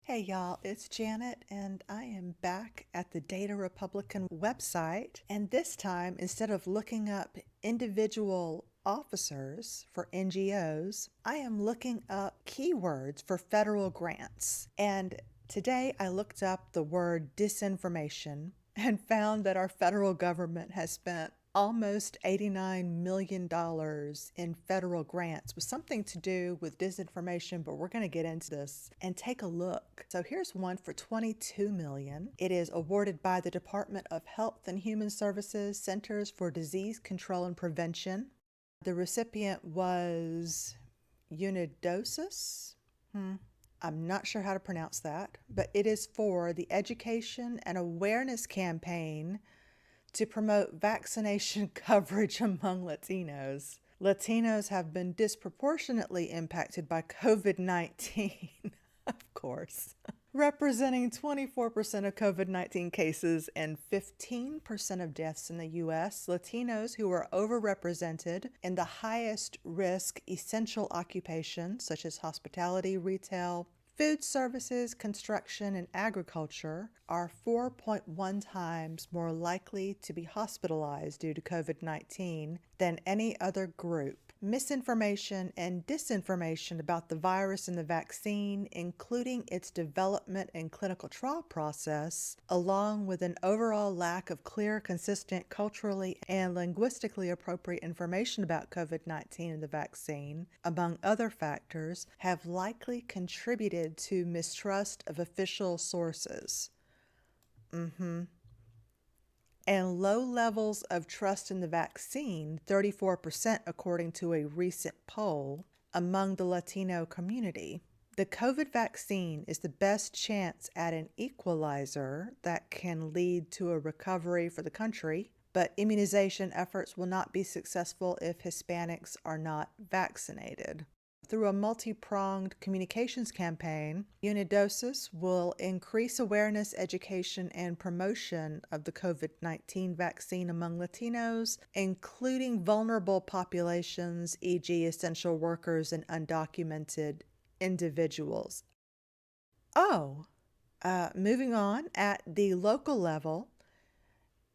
Hey y'all, it's Janet, and I am back at the Data Republican website. And this time, instead of looking up individual officers for NGOs, I am looking up keywords for federal grants. And today I looked up the word disinformation and found that our federal government has spent almost $89 million in federal grants with something to do with disinformation, but we're going to get into this and take a look. So here's one for $22 million. It is awarded by the Department of Health and Human Services Centers for Disease Control and Prevention. The recipient was Unidosis. I'm not sure how to pronounce that, but it is for the education and awareness campaign to promote vaccination coverage among Latinos. Latinos have been disproportionately impacted by COVID-19, of course, representing 24% of COVID-19 cases and 15% of deaths in the U.S. Latinos who are overrepresented in the highest risk essential occupations such as hospitality, retail, food services, construction, and agriculture are 4.1 times more likely to be hospitalized due to COVID-19 than any other group. Misinformation and disinformation about the virus and the vaccine, including its development and clinical trial process, along with an overall lack of clear, consistent, culturally and linguistically appropriate information about COVID-19 and the vaccine, among other factors, have likely contributed to mistrust of official sources. And low levels of trust in the vaccine, 34% according to a recent poll among the Latino community. The COVID vaccine is the best chance at an equalizer that can lead to a recovery for the country, but immunization efforts will not be successful if Hispanics are not vaccinated. Through a multi-pronged communications campaign, Unidosis will increase awareness, education, and promotion of the COVID-19 vaccine among Latinos, including vulnerable populations, e.g. essential workers and undocumented individuals. Moving on, at the local level,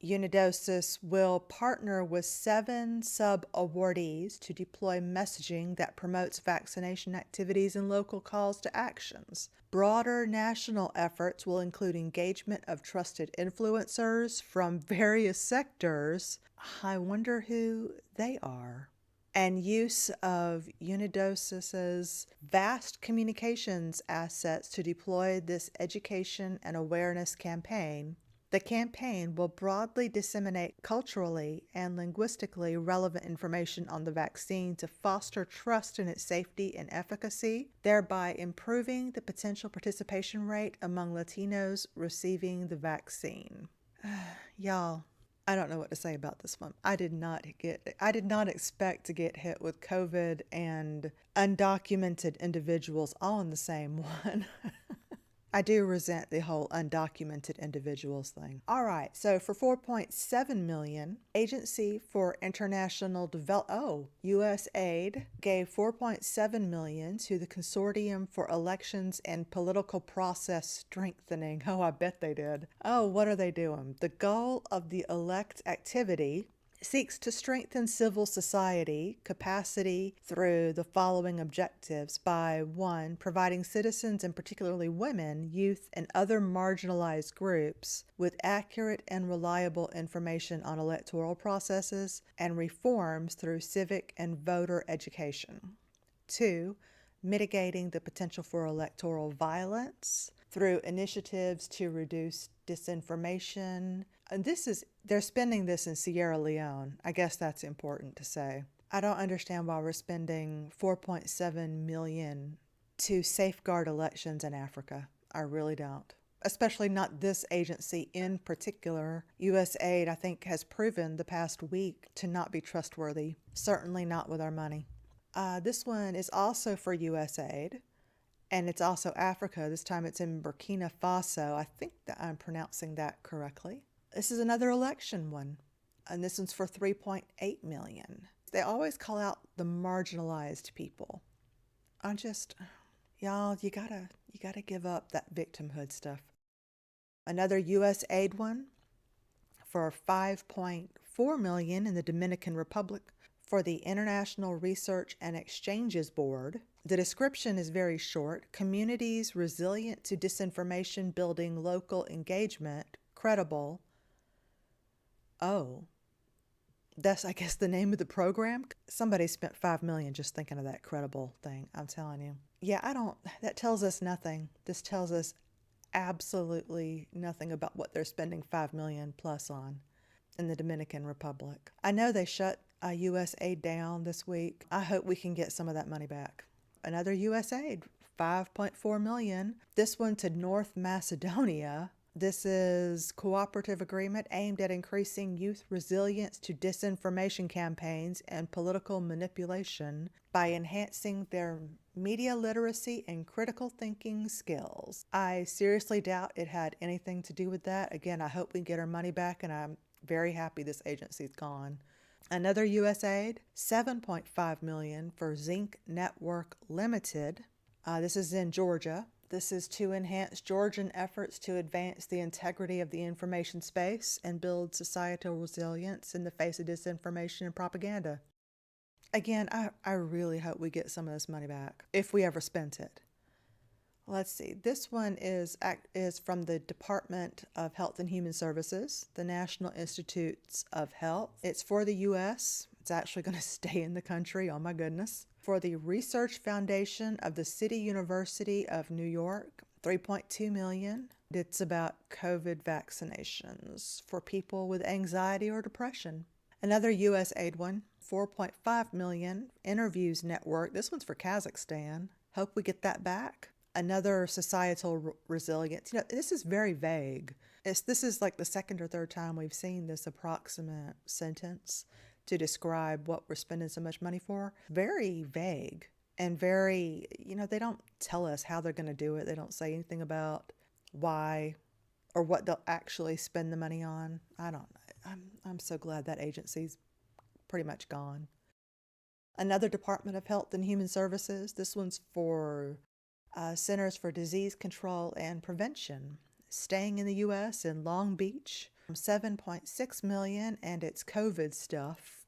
Unidosis will partner with 7 sub-awardees to deploy messaging that promotes vaccination activities and local calls to actions. Broader national efforts will include engagement of trusted influencers from various sectors. I wonder who they are. And use of Unidosis's vast communications assets to deploy this education and awareness campaign. The campaign will broadly disseminate culturally and linguistically relevant information on the vaccine to foster trust in its safety and efficacy, thereby improving the potential participation rate among Latinos receiving the vaccine. Y'all, I don't know what to say about this one. I did not expect to get hit with COVID and undocumented individuals all in the same one. I do resent the whole undocumented individuals thing. All right, so for $4.7 million, Agency for International Development, USAID, gave $4.7 million to the Consortium for Elections and Political Process Strengthening. Oh, I bet they did. Oh, what are they doing? The goal of the ELECT activity seeks to strengthen civil society capacity through the following objectives by 1. Providing citizens, and particularly women, youth, and other marginalized groups with accurate and reliable information on electoral processes and reforms through civic and voter education. 2. Mitigating the potential for electoral violence through initiatives to reduce disinformation. And they're spending this in Sierra Leone. I guess that's important to say. I don't understand why we're spending $4.7 million to safeguard elections in Africa. I really don't. Especially not this agency in particular. USAID, I think, has proven the past week to not be trustworthy. Certainly not with our money. This one is also for USAID. And it's also Africa. This time it's in Burkina Faso. I think that I'm pronouncing that correctly. This is another election one, and this one's for $3.8 million. They always call out the marginalized people. Y'all, you gotta give up that victimhood stuff. Another U.S. aid one for 5.4 million in the Dominican Republic for the International Research and Exchanges Board. The description is very short. Communities resilient to disinformation, building local engagement, credible. Oh, that's, I guess, the name of the program. Somebody spent 5 million just thinking of that credible thing, I'm telling you. Yeah, that tells us nothing. This tells us absolutely nothing about what they're spending 5 million plus on in the Dominican Republic. I know they shut US aid down this week. I hope we can get some of that money back. Another US aid, 5.4 million. This one to North Macedonia. This is cooperative agreement aimed at increasing youth resilience to disinformation campaigns and political manipulation by enhancing their media literacy and critical thinking skills. I seriously doubt it had anything to do with that. Again, I hope we get our money back, and I'm very happy this agency's gone. Another US aid, 7.5 million for Zinc Network Limited. This is in Georgia. This is to enhance Georgian efforts to advance the integrity of the information space and build societal resilience in the face of disinformation and propaganda. Again, I really hope we get some of this money back, if we ever spent it. Let's see. This one is from the Department of Health and Human Services, the National Institutes of Health. It's for the U.S. It's actually going to stay in the country. Oh my goodness. For the Research Foundation of the City University of New York, 3.2 million. It's about COVID vaccinations for people with anxiety or depression. Another U.S. aid one, 4.5 million. Interviews Network. This one's for Kazakhstan. Hope we get that back. Another societal resilience. This is very vague. This is like the second or third time we've seen this approximate sentence to describe what we're spending so much money for. Very vague and very, they don't tell us how they're going to do it. They don't say anything about why or what they'll actually spend the money on. I don't know. I'm so glad that agency's pretty much gone. Another Department of Health and Human Services. This one's for Centers for Disease Control and Prevention, staying in the U.S. in Long Beach, 7.6 million, and it's COVID stuff.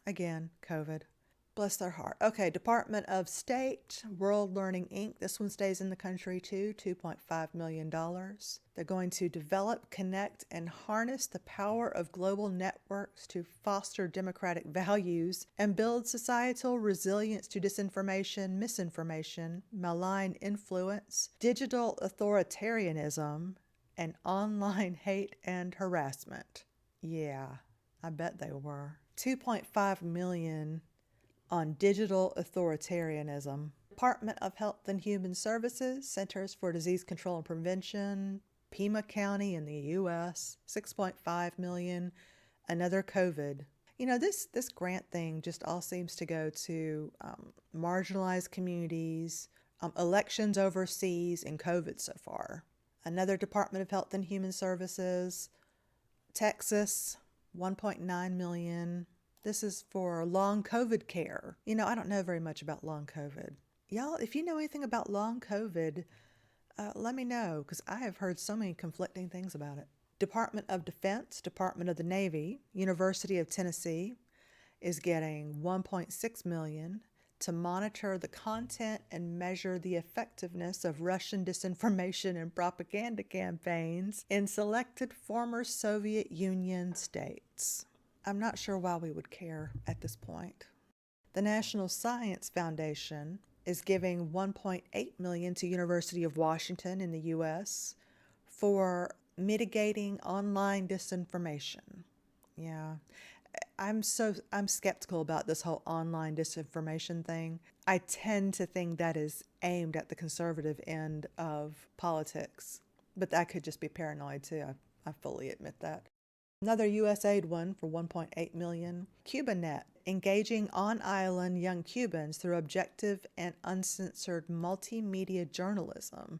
Again, COVID. Bless their heart. Okay, Department of State, World Learning Inc. This one stays in the country too, $2.5 million. They're going to develop, connect, and harness the power of global networks to foster democratic values and build societal resilience to disinformation, misinformation, malign influence, digital authoritarianism, and online hate and harassment. Yeah, I bet they were. 2.5 million on digital authoritarianism. Department of Health and Human Services, Centers for Disease Control and Prevention, Pima County in the U.S., 6.5 million. Another COVID. This grant thing just all seems to go to marginalized communities, elections overseas, and COVID so far. Another Department of Health and Human Services, Texas, 1.9 million. This is for long COVID care. I don't know very much about long COVID. Y'all, if you know anything about long COVID, let me know, because I have heard so many conflicting things about it. Department of Defense, Department of the Navy, University of Tennessee is getting 1.6 million to monitor the content and measure the effectiveness of Russian disinformation and propaganda campaigns in selected former Soviet Union states. I'm not sure why we would care at this point. The National Science Foundation is giving 1.8 million to University of Washington in the US for mitigating online disinformation. Yeah. I'm skeptical about this whole online disinformation thing. I tend to think that is aimed at the conservative end of politics, but that could just be paranoid too. I fully admit that. Another U.S. aid one for 1.8 million. CubaNet, engaging on-island young Cubans through objective and uncensored multimedia journalism.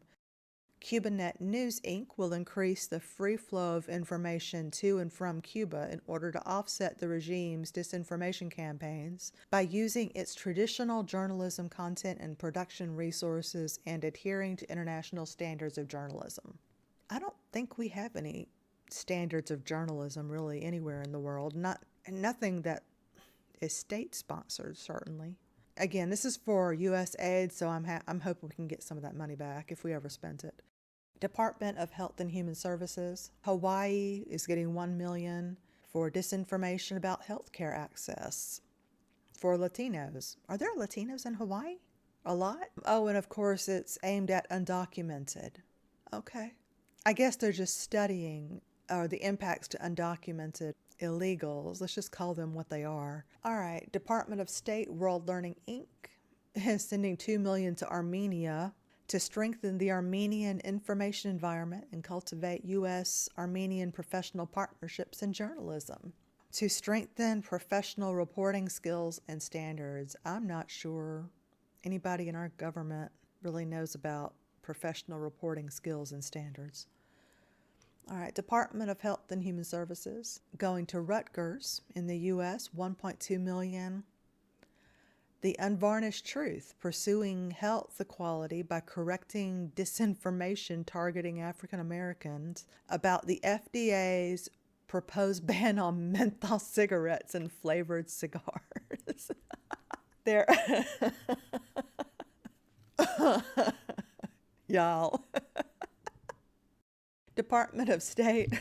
CubaNet News Inc. will increase the free flow of information to and from Cuba in order to offset the regime's disinformation campaigns by using its traditional journalism content and production resources and adhering to international standards of journalism. I don't think we have any standards of journalism really anywhere in the world. Nothing that is state-sponsored, certainly. Again, this is for U.S. aid, so I'm hoping we can get some of that money back if we ever spend it. Department of Health and Human Services. Hawaii is getting $1 million for disinformation about healthcare access for Latinos. Are there Latinos in Hawaii? A lot? Oh, and of course it's aimed at undocumented. Okay. I guess they're just studying the impacts to undocumented illegals. Let's just call them what they are. All right. Department of State World Learning Inc. is sending $2 million to Armenia to strengthen the Armenian information environment and cultivate U.S.-Armenian professional partnerships in journalism. To strengthen professional reporting skills and standards. I'm not sure anybody in our government really knows about professional reporting skills and standards. All right, Department of Health and Human Services, going to Rutgers in the U.S., $1.2 million. The Unvarnished Truth, pursuing health equality by correcting disinformation targeting African Americans about the FDA's proposed ban on menthol cigarettes and flavored cigars. There, y'all. Department of State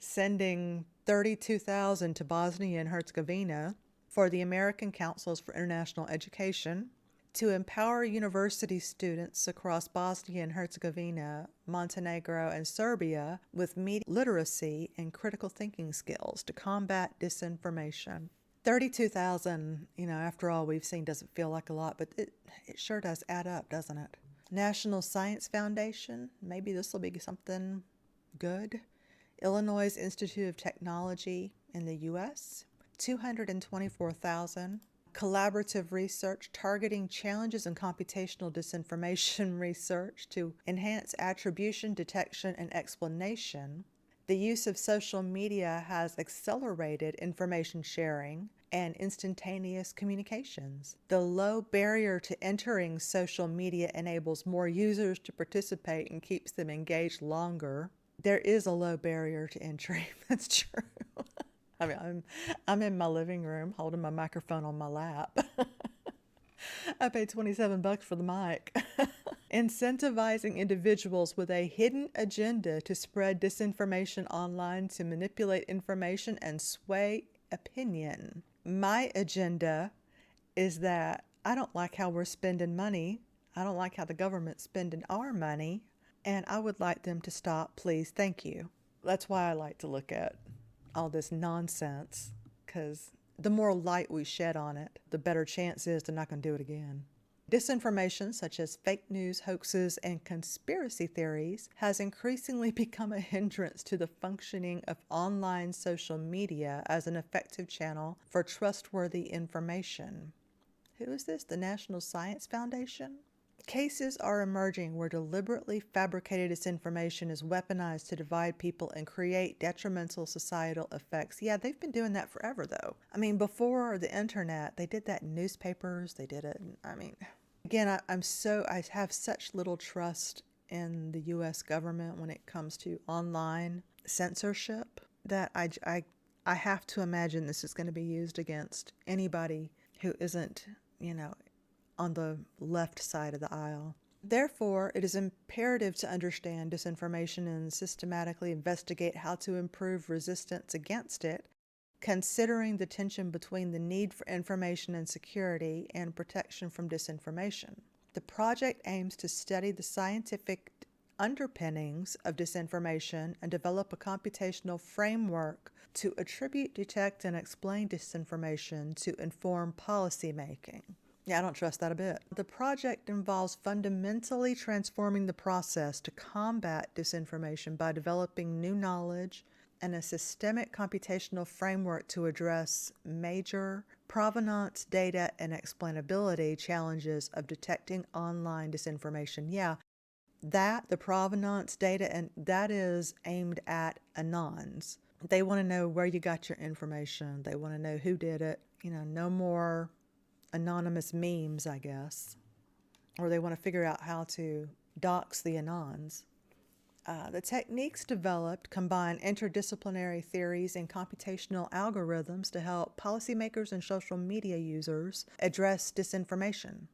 sending $32,000 to Bosnia and Herzegovina for the American Councils for International Education to empower university students across Bosnia and Herzegovina, Montenegro, and Serbia with media literacy and critical thinking skills to combat disinformation. 32,000, after all we've seen doesn't feel like a lot, but it sure does add up, doesn't it? National Science Foundation, maybe this will be something good. Illinois Institute of Technology in the U.S., $224,000. Collaborative research targeting challenges in computational disinformation research to enhance attribution, detection, and explanation. The use of social media has accelerated information sharing and instantaneous communications. The low barrier to entering social media enables more users to participate and keeps them engaged longer. There is a low barrier to entry. That's true. I mean, I'm in my living room holding my microphone on my lap. I paid $27 for the mic. Incentivizing individuals with a hidden agenda to spread disinformation online to manipulate information and sway opinion. My agenda is that I don't like how we're spending money. I don't like how the government's spending our money. And I would like them to stop, please. Thank you. That's why I like to look at all this nonsense, because the more light we shed on it, the better chance is they're not going to do it again. Disinformation, such as fake news, hoaxes, and conspiracy theories, has increasingly become a hindrance to the functioning of online social media as an effective channel for trustworthy information. Who is this? The National Science Foundation? Cases are emerging where deliberately fabricated disinformation is weaponized to divide people and create detrimental societal effects. Yeah, they've been doing that forever, though. I mean, before the internet, they did that in newspapers. They did it. Again, I have such little trust in the U.S. government when it comes to online censorship that I have to imagine this is going to be used against anybody who isn't, on the left side of the aisle. Therefore, it is imperative to understand disinformation and systematically investigate how to improve resistance against it, considering the tension between the need for information and security and protection from disinformation. The project aims to study the scientific underpinnings of disinformation and develop a computational framework to attribute, detect, and explain disinformation to inform policymaking. Yeah, I don't trust that a bit. The project involves fundamentally transforming the process to combat disinformation by developing new knowledge and a systemic computational framework to address major provenance, data, and explainability challenges of detecting online disinformation. Yeah, The provenance data, and that is aimed at anons. They want to know where you got your information. They want to know who did it. No more anonymous memes, I guess. Or they want to figure out how to dox the anons. The techniques developed combine interdisciplinary theories and computational algorithms to help policymakers and social media users address disinformation.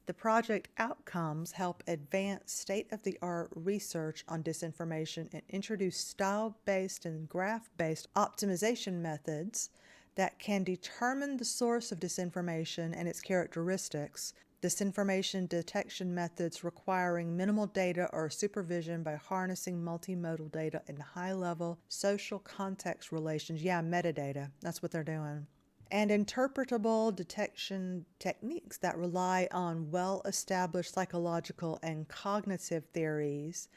The project outcomes help advance state-of-the-art research on disinformation and introduce style-based and graph-based optimization methods that can determine the source of disinformation and its characteristics. Disinformation detection methods requiring minimal data or supervision by harnessing multimodal data and high-level social context relations. Yeah, metadata. That's what they're doing. And interpretable detection techniques that rely on well-established psychological and cognitive theories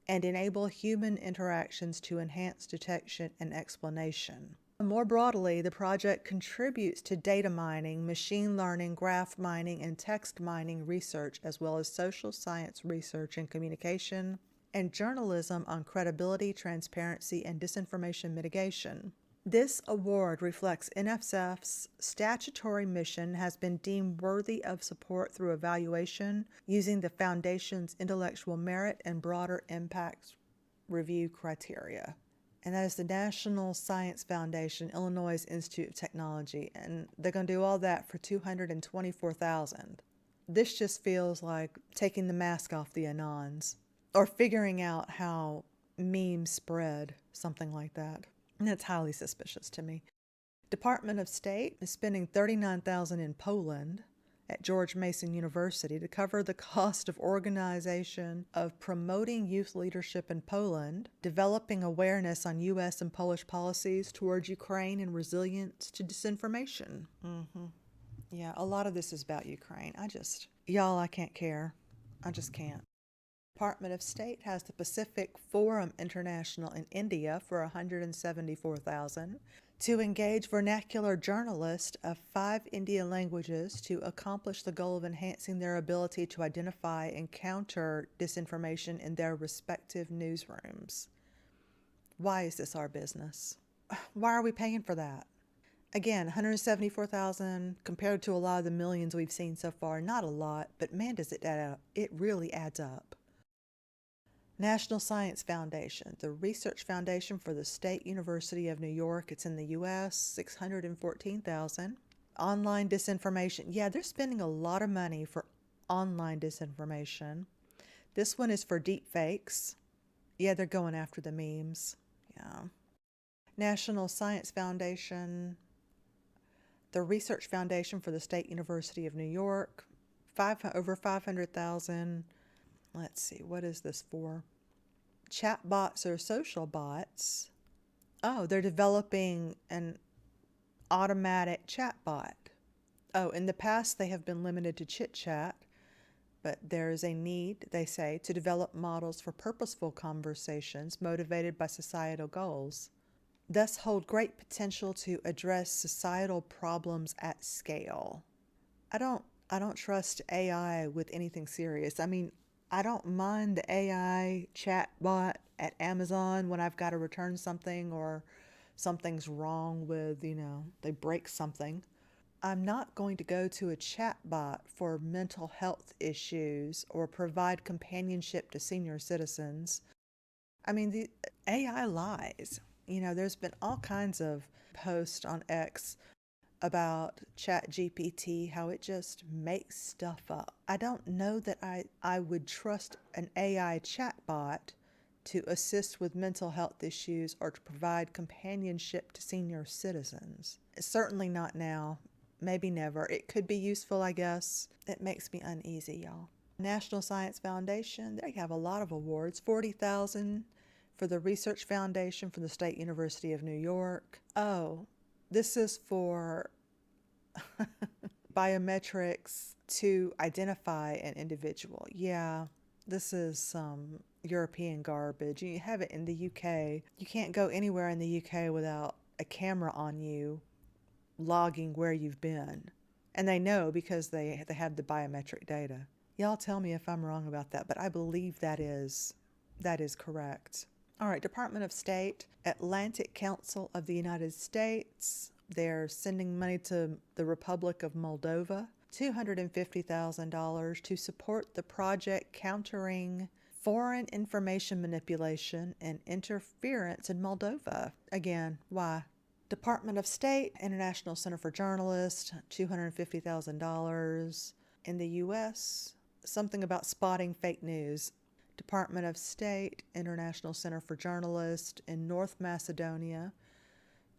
and enable human interactions to enhance detection and explanation. More broadly, the project contributes to data mining, machine learning, graph mining, and text mining research, as well as social science research in communication and journalism on credibility, transparency, and disinformation mitigation. This award reflects NSF's statutory mission has been deemed worthy of support through evaluation using the Foundation's intellectual merit and broader impact review criteria. And that is the National Science Foundation, Illinois Institute of Technology, and they're going to do all that for $224,000. This just feels like taking the mask off the anons or figuring out how memes spread, something like that. And that's highly suspicious to me. Department of State is spending $39,000 in Poland at George Mason University to cover the cost of organization of promoting youth leadership in Poland, developing awareness on U.S. and Polish policies towards Ukraine and resilience to disinformation. Yeah, a lot of this is about Ukraine. I can't care. I just can't. Department of State has the Pacific Forum International in India for $174,000 to engage vernacular journalists of 5 Indian languages to accomplish the goal of enhancing their ability to identify and counter disinformation in their respective newsrooms. Why is this our business? Why are we paying for that? Again, $174,000 compared to a lot of the millions we've seen so far. Not a lot, but man, does it add up. It really adds up. National Science Foundation, the research foundation for the State University of New York. It's in the U.S., $614,000. Online disinformation. Yeah, they're spending a lot of money for online disinformation. This one is for deep fakes. Yeah, they're going after the memes. Yeah. National Science Foundation, the research foundation for the State University of New York, over $500,000. Let's see, what is this for? Chatbots or social bots. Oh, they're developing an automatic chatbot. Oh, in the past they have been limited to chit chat, but there is a need, they say, to develop models for purposeful conversations motivated by societal goals, thus hold great potential to address societal problems at scale. I don't trust AI with anything serious. I don't mind the AI chatbot at Amazon when I've got to return something or something's wrong with, they break something. I'm not going to go to a chatbot for mental health issues or provide companionship to senior citizens. The AI lies. There's been all kinds of posts on X about ChatGPT, how it just makes stuff up. I don't know that I would trust an AI chatbot to assist with mental health issues or to provide companionship to senior citizens. Certainly not now, maybe never. It could be useful, I guess. It makes me uneasy, y'all. National Science Foundation, they have a lot of awards. $40,000 for the Research Foundation for the State University of New York. Oh, this is for biometrics to identify an individual. Yeah, this is some European garbage. You have it in the UK. You can't go anywhere in the UK without a camera on you logging where you've been. And they know because they have the biometric data. Y'all tell me if I'm wrong about that, but I believe that is correct. All right, Department of State, Atlantic Council of the United States. They're sending money to the Republic of Moldova, $250,000 to support the project countering foreign information manipulation and interference in Moldova. Again, why? Department of State, International Center for Journalists, $250,000. In the U.S., something about spotting fake news. Department of State, International Center for Journalists in North Macedonia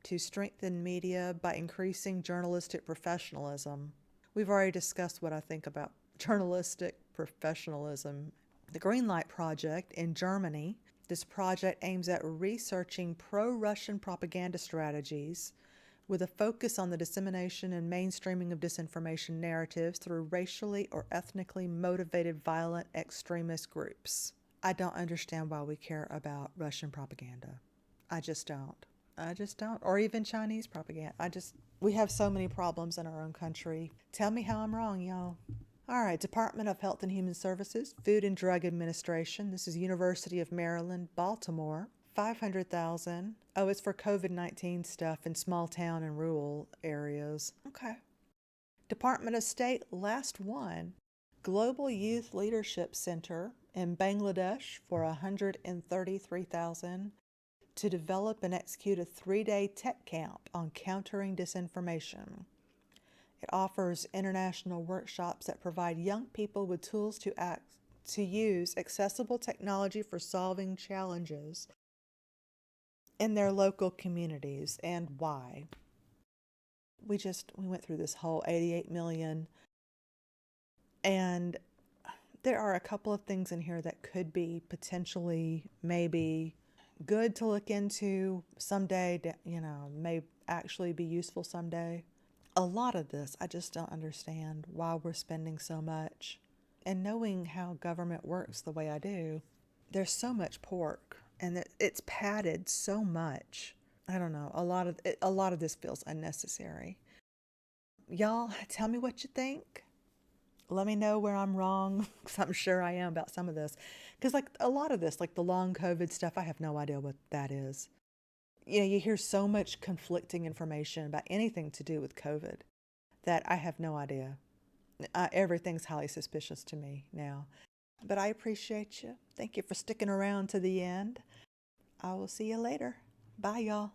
to strengthen media by increasing journalistic professionalism. We've already discussed what I think about journalistic professionalism. The Greenlight Project in Germany. This project aims at researching pro-Russian propaganda strategies with a focus on the dissemination and mainstreaming of disinformation narratives through racially or ethnically motivated violent extremist groups. I don't understand why we care about Russian propaganda. I just don't. Or even Chinese propaganda. We have so many problems in our own country. Tell me how I'm wrong, y'all. All right, Department of Health and Human Services, Food and Drug Administration. This is University of Maryland, Baltimore. $500,000. Oh, it's for COVID-19 stuff in small town and rural areas. Okay. Department of State, last one. Global Youth Leadership Center in Bangladesh for $133,000 to develop and execute a 3-day tech camp on countering disinformation. It offers international workshops that provide young people with tools to use accessible technology for solving challenges in their local communities. And why? We went through this whole 88 million, and there are a couple of things in here that could be potentially maybe good to look into someday, may actually be useful someday. A lot of this, I just don't understand why we're spending so much. And knowing how government works the way I do, there's so much pork and it's padded so much. I don't know. A lot of this feels unnecessary. Y'all, tell me what you think. Let me know where I'm wrong, because I'm sure I am about some of this. Because like a lot of this, like the long COVID stuff, I have no idea what that is. You hear so much conflicting information about anything to do with COVID that I have no idea. Everything's highly suspicious to me now. But I appreciate you. Thank you for sticking around to the end. I will see you later. Bye, y'all.